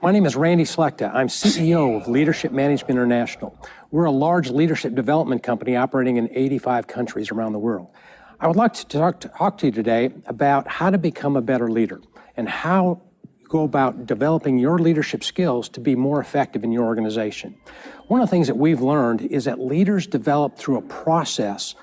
My name is Randy Slechta. I'm CEO of Leadership Management International. We're a large leadership development company operating in 85 countries around the world. I would like to talk to you today about how to become a better leader and how you go about developing your leadership skills to be more effective in your organization. One of the things that we've learned is that leaders develop through a process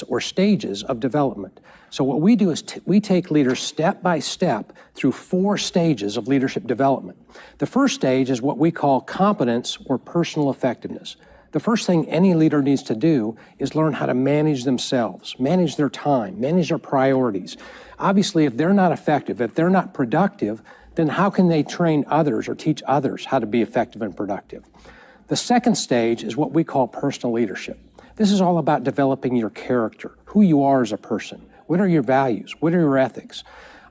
or stages of development. So what we do is we take leaders step by step through 4 stages of leadership development. The first stage is what we call competence or personal effectiveness. The first thing any leader needs to do is learn how to manage themselves, manage their time, manage their priorities. Obviously, if they're not effective, if they're not productive, then how can they train others or teach others how to be effective and productive? The second stage is what we call personal leadership. This is all about developing your character, who you are as a person. What are your values? What are your ethics?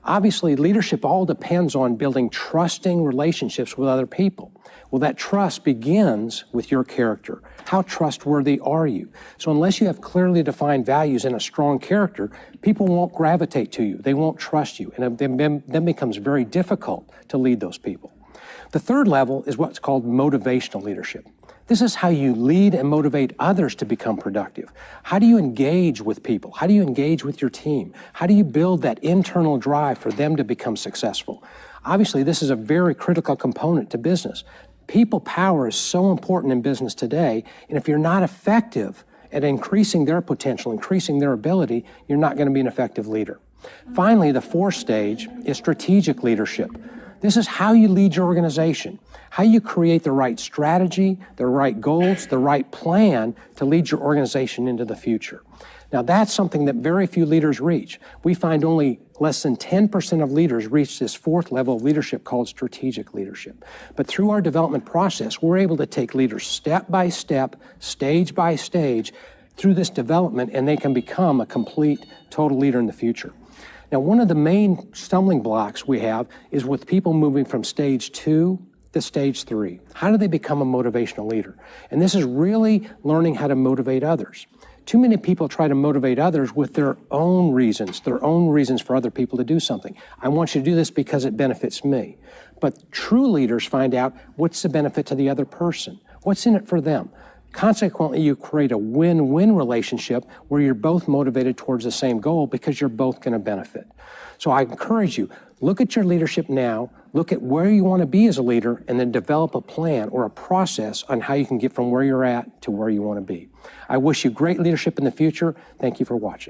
Obviously, leadership all depends on building trusting relationships with other people. Well, that trust begins with your character. How trustworthy are you? So unless you have clearly defined values and a strong character, people won't gravitate to you. They won't trust you. And it then becomes very difficult to lead those people. The third level is what's called motivational leadership. This is how you lead and motivate others to become productive. How do you engage with people? How do you engage with your team? How do you build that internal drive for them to become successful? Obviously, this is a very critical component to business. People power is so important in business today, and if you're not effective at increasing their potential, increasing their ability, you're not going to be an effective leader. Finally, the fourth stage is strategic leadership. This is how you lead your organization, how you create the right strategy, the right goals, the right plan to lead your organization into the future. Now, that's something that very few leaders reach. We find only less than 10% of leaders reach this fourth level of leadership called strategic leadership. But through our development process, we're able to take leaders step by step, stage by stage through this development, and they can become a complete, total leader in the future. Now, one of the main stumbling blocks we have is with people moving from stage 2 to stage 3. How do they become a motivational leader? And this is really learning how to motivate others. Too many people try to motivate others with their own reasons for other people to do something. I want you to do this because it benefits me. But true leaders find out what's the benefit to the other person. What's in it for them? Consequently, you create a win-win relationship where you're both motivated towards the same goal because you're both going to benefit. So I encourage you, look at your leadership now, look at where you want to be as a leader, and then develop a plan or a process on how you can get from where you're at to where you want to be. I wish you great leadership in the future. Thank you for watching.